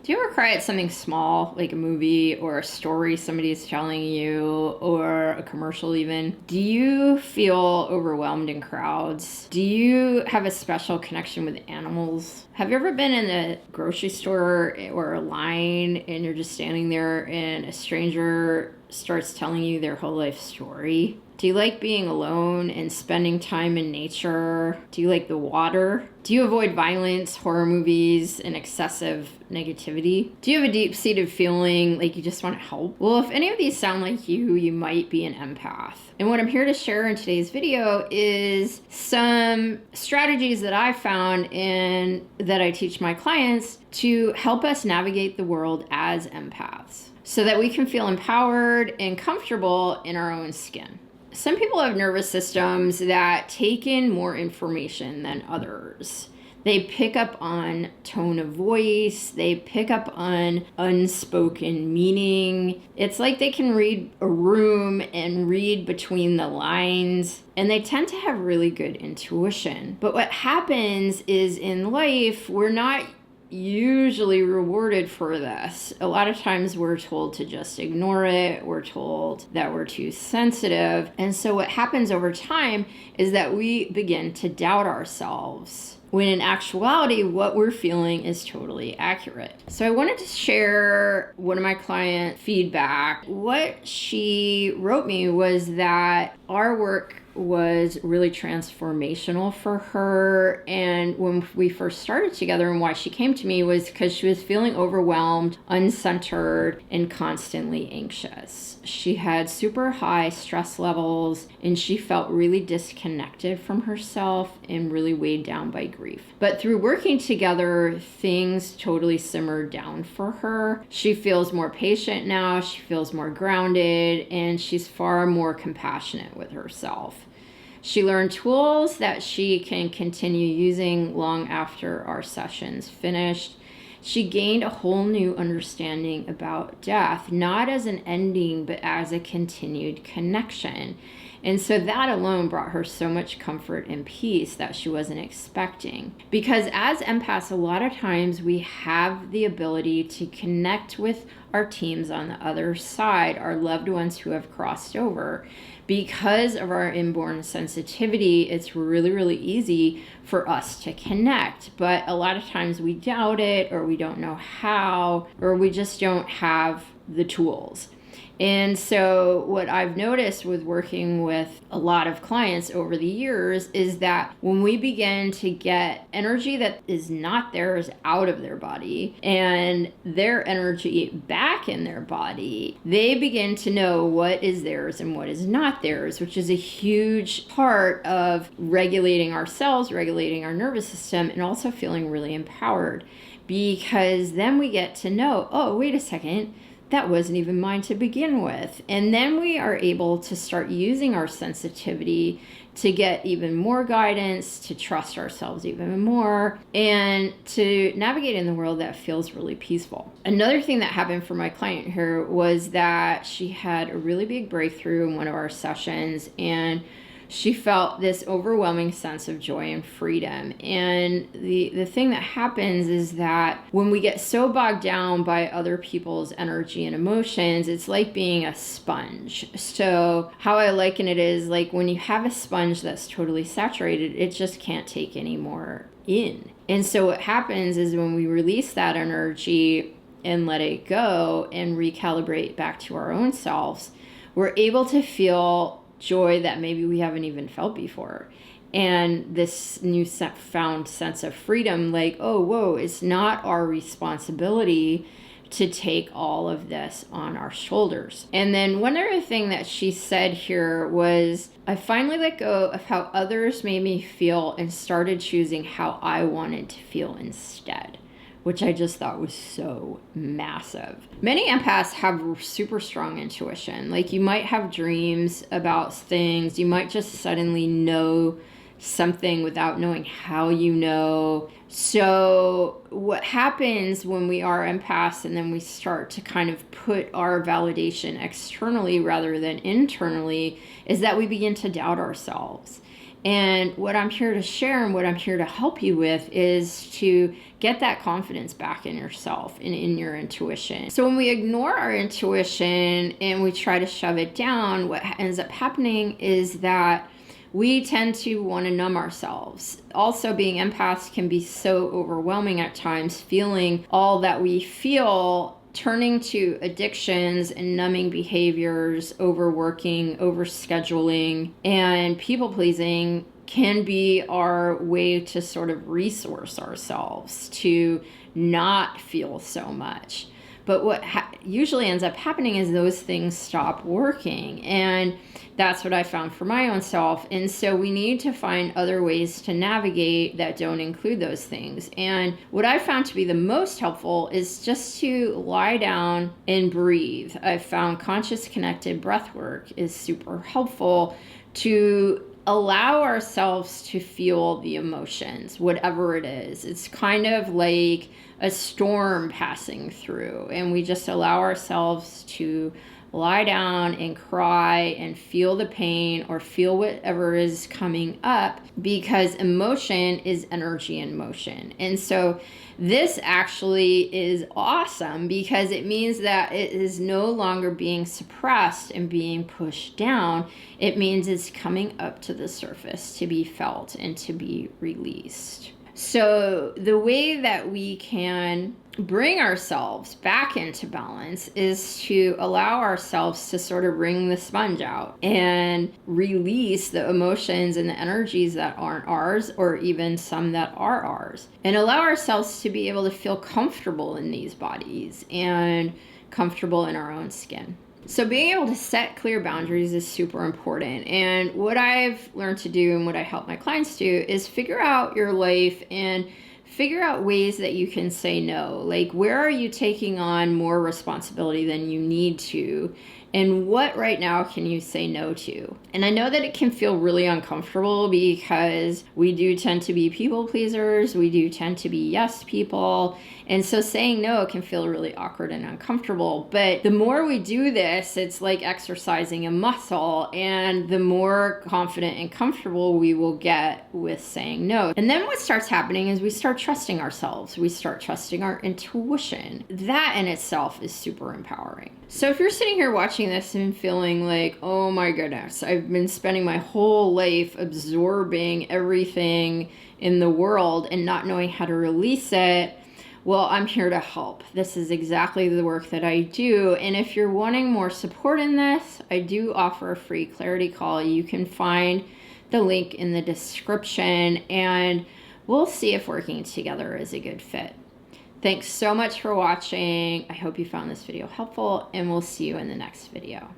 Do you ever cry at something small, like a movie or a story somebody's telling you or a commercial even? Do you feel overwhelmed in crowds? Do you have a special connection with animals? Have you ever been in a grocery store or a line and you're just standing there and a stranger starts telling you their whole life story? Do you like being alone and spending time in nature? Do you like the water? Do you avoid violence, horror movies, and excessive negativity? Do you have a deep-seated feeling like you just want to help? Well, if any of these sound like you might be an empath. And what I'm here to share in today's video is some strategies that I found and that I teach my clients to help us navigate the world as empaths so that we can feel empowered and comfortable in our own skin. Some people have nervous systems that take in more information than others. They pick up on tone of voice. They pick up on unspoken meaning. It's like they can read a room and read between the lines. And they tend to have really good intuition. But what happens is in life, we're not usually rewarded for this. A lot of times we're told to just ignore it. We're told that we're too sensitive. And so what happens over time is that we begin to doubt ourselves, when in actuality, what we're feeling is totally accurate. So I wanted to share one of my client feedback. What she wrote me was that our work was really transformational for her. And when we first started together, and why she came to me was because she was feeling overwhelmed, uncentered, and constantly anxious. She had super high stress levels, and she felt really disconnected from herself and really weighed down by grief. But through working together, things totally simmered down for her. She feels more patient now, she feels more grounded, and she's far more compassionate with herself. She learned tools that she can continue using long after our sessions finished. She gained a whole new understanding about death, not as an ending, but as a continued connection. And so that alone brought her so much comfort and peace that she wasn't expecting. Because as empaths, a lot of times we have the ability to connect with our teams on the other side, our loved ones who have crossed over. Because of our inborn sensitivity, it's really, really easy for us to connect. But a lot of times we doubt it, or we don't know how, or we just don't have the tools. And so what I've noticed with working with a lot of clients over the years is that when we begin to get energy that is not theirs out of their body and their energy back in their body, they begin to know what is theirs and what is not theirs, which is a huge part of regulating ourselves, regulating our nervous system, and also feeling really empowered. Because then we get to know, oh, wait a second, that wasn't even mine to begin with. And then we are able to start using our sensitivity to get even more guidance, to trust ourselves even more, and to navigate in the world that feels really peaceful. Another thing that happened for my client here was that she had a really big breakthrough in one of our sessions, and she felt this overwhelming sense of joy and freedom. And the thing that happens is that when we get so bogged down by other people's energy and emotions, it's like being a sponge. So how I liken it is like when you have a sponge that's totally saturated, it just can't take any more in. And so what happens is when we release that energy and let it go and recalibrate back to our own selves, we're able to feel joy that maybe we haven't even felt before. And this new found sense of freedom, like, oh, whoa, it's not our responsibility to take all of this on our shoulders. And then one other thing that she said here was, I finally let go of how others made me feel and started choosing how I wanted to feel instead, which I just thought was so massive. Many empaths have super strong intuition. Like you might have dreams about things. You might just suddenly know something without knowing how you know. So what happens when we are empaths and then we start to kind of put our validation externally rather than internally is that we begin to doubt ourselves. And what I'm here to share and what I'm here to help you with is to get that confidence back in yourself and in your intuition. So when we ignore our intuition and we try to shove it down, what ends up happening is that we tend to want to numb ourselves. Also, being empaths can be so overwhelming at times, feeling all that we feel, turning to addictions and numbing behaviors, overworking, overscheduling, and people pleasing can be our way to sort of resource ourselves to not feel so much. But what usually ends up happening is those things stop working. And that's what I found for my own self. And so we need to find other ways to navigate that don't include those things. And what I found to be the most helpful is just to lie down and breathe. I've found conscious connected breath work is super helpful to allow ourselves to feel the emotions, whatever it is. It's kind of like a storm passing through, and we just allow ourselves to lie down and cry and feel the pain or feel whatever is coming up, because emotion is energy in motion. And so this actually is awesome because it means that it is no longer being suppressed and being pushed down. It means it's coming up to the surface to be felt and to be released. So the way that we can bring ourselves back into balance is to allow ourselves to sort of wring the sponge out and release the emotions and the energies that aren't ours, or even some that are ours, and allow ourselves to be able to feel comfortable in these bodies and comfortable in our own skin. So being able to set clear boundaries is super important. And what I've learned to do and what I help my clients do is figure out your life and figure out ways that you can say no. Like, where are you taking on more responsibility than you need to? And what right now can you say no to? And I know that it can feel really uncomfortable because we do tend to be people pleasers. We do tend to be yes people. And so saying no can feel really awkward and uncomfortable. But the more we do this, it's like exercising a muscle. And the more confident and comfortable we will get with saying no. And then what starts happening is we start trusting ourselves. We start trusting our intuition. That in itself is super empowering. So if you're sitting here watching this and feeling like, oh my goodness, I've been spending my whole life absorbing everything in the world and not knowing how to release it, well, I'm here to help. This is exactly the work that I do. And if you're wanting more support in this, I do offer a free clarity call. You can find the link in the description, and we'll see if working together is a good fit. Thanks so much for watching. I hope you found this video helpful, and we'll see you in the next video.